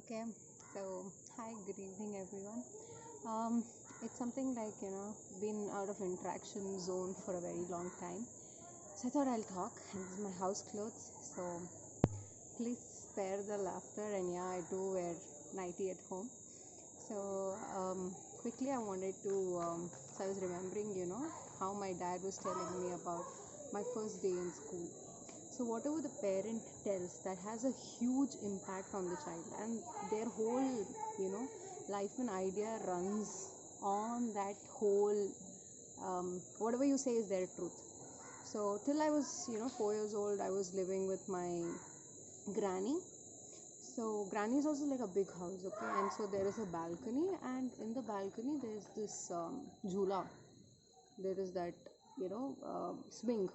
Okay, so hi, good evening, everyone. Um, it's something like been out of interaction zone for a very long time. So I thought I'll talk. And this is my house clothes, so please spare the laughter. And yeah, I do wear nighty at home. So quickly, I wanted to. So I was remembering, how my dad was telling me about my first day in school. So whatever the parent tells, that has a huge impact on the child, and their whole, life and idea runs on that whole. Whatever you say is their truth. So till I was, 4 years old, I was living with my granny. So granny is also like a big house, okay, and so there is a balcony, and in the balcony there is this jhula. There is that swing.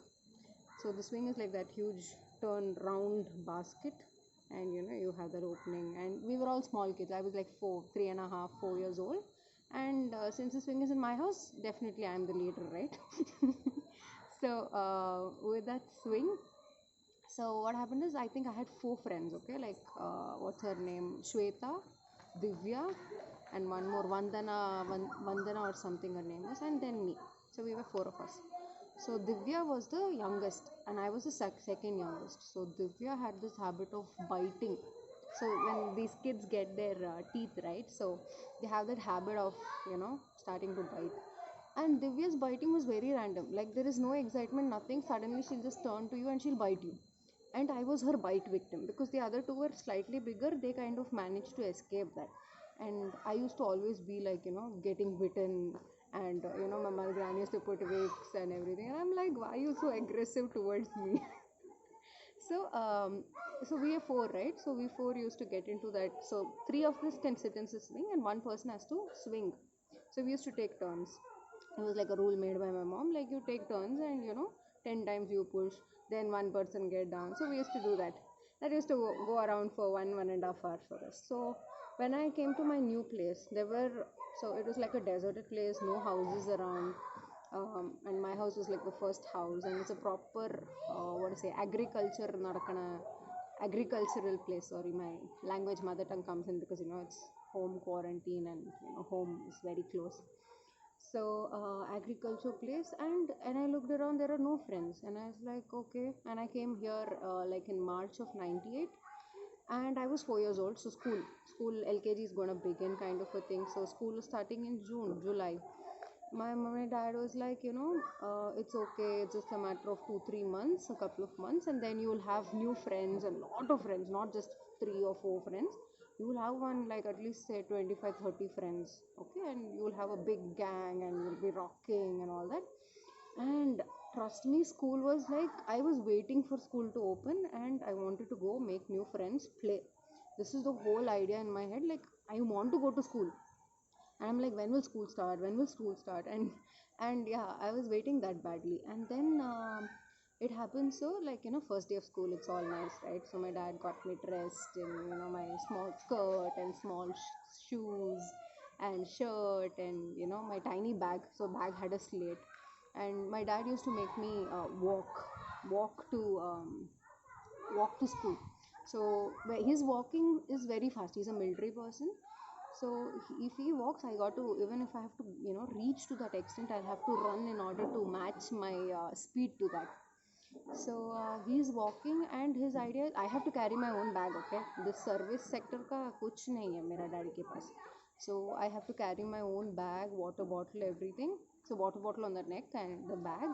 So the swing is like that huge turn round basket, and you have that opening. And we were all small kids. I was like 3.5, 4 years old. And since the swing is in my house, definitely I'm the leader, right? So with that swing, so what happened is I think I had four friends. Okay, like what's her name? Shweta, Divya, and one more Vandana or something her name was, and then me. So we were four of us. So Divya was the youngest, and I was the second youngest. So Divya had this habit of biting. So when these kids get their teeth, right, so they have that habit of starting to bite. And Divya's biting was very random. Like there is no excitement, nothing. Suddenly she'll just turn to you and she'll bite you. And I was her bite victim because the other two were slightly bigger. They kind of managed to escape that. And I used to always be like getting bitten, and my mother granny used to put wicks and everything, and I'm like, why are you so aggressive towards me? So so we are four, right? So we four used to get into that. So three of us can sit in the swing and one person has to swing. So we used to take turns. It was like a rule made by my mom, like you take turns, and 10 times you push, then one person get down. So we used to do that. That used to go around for 1.5 hours for us. So when I came to my new place, there were, so it was like a deserted place, no houses around. And my house was like the first house, and it's a proper what to say, agricultural place. Sorry, my language mother tongue comes in because it's home quarantine, and home is very close. So agriculture place, and I looked around, there are no friends, and I was like, okay. And I came here like in March of 98, and I was 4 years old. So school LKG is gonna begin, kind of a thing. So school is starting in July. My mom and dad was like, it's okay, it's just a matter of 2 3 months, a couple of months, and then you will have new friends, a lot of friends, not just 3 or 4 friends. You will have one, like at least say 25 30 friends, okay, and you will have a big gang, and you'll be rocking and all that. And trust me, school was like, I was waiting for school to open, and I wanted to go make new friends, play. This is the whole idea in my head, like I want to go to school. And I'm like, when will school start, when will school start? And yeah, I was waiting that badly. And then it happened. So like first day of school, it's all nice, right? So my dad got me dressed in my small skirt and small shoes and shirt, and my tiny bag. So bag had a slate. And my dad used to make me walk to walk to school. So his walking is very fast. He's a military person. So if he walks, I got to, even if I have to reach to that extent, I'll have to run in order to match my speed to that. So he's walking, and his idea, I have to carry my own bag. Okay, this service sector का कुछ नहीं है मेरा daddy के पास. So I have to carry my own bag, water bottle, everything. So water bottle on the neck and the bag,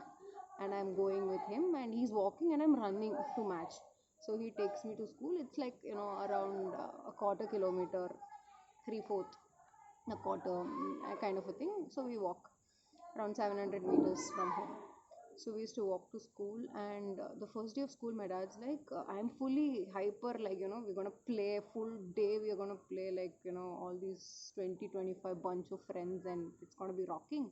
and I'm going with him, and he's walking and I'm running to match. So he takes me to school. It's like around a quarter kilometer, 3/4 a quarter, kind of a thing. So we walk around 700 meters from home. So we used to walk to school, and the first day of school, my dad's like, I'm fully hyper, like we're gonna play full day, we're gonna play like all these 20 25 bunch of friends, and it's gonna be rocking.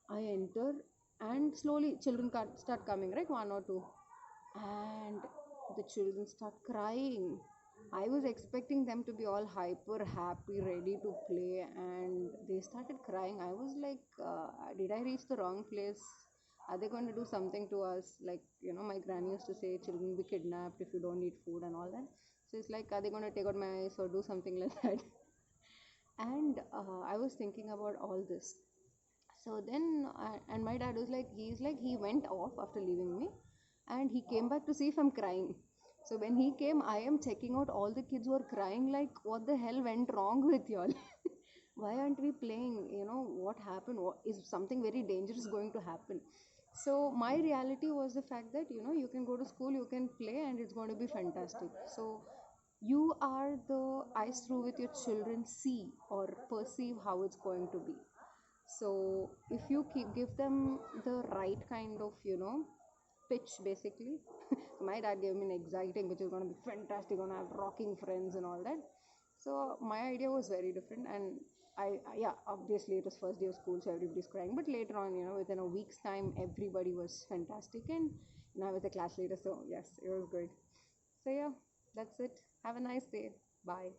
I enter, and slowly children start coming, right, one or two, and the children start crying. I was expecting them to be all hyper happy, ready to play, and they started crying. I was like, did I reach the wrong place? Are they going to do something to us? Like, my granny used to say, children be kidnapped if you don't eat food and all that. So it's like, are they going to take out my eyes or do something like that? And I was thinking about all this. So then, and my dad was like, he went off after leaving me, and he came back to see if I'm crying. So when he came, I am checking out all the kids who are crying, like, what the hell went wrong with y'all? Why aren't we playing? What happened? What is something very dangerous going to happen? So my reality was the fact that you can go to school, you can play, and it's going to be fantastic. So you are the eyes through with your children see or perceive how it's going to be. So if you give them the right kind of pitch, basically. My dad gave me an exciting which is going to be fantastic, going to have rocking friends and all that. So my idea was very different, and yeah, obviously it was first day of school, so everybody's crying, but later on, within a week's time, everybody was fantastic, and I was a class leader, so yes, it was good. So yeah, that's it. Have a nice day. Bye.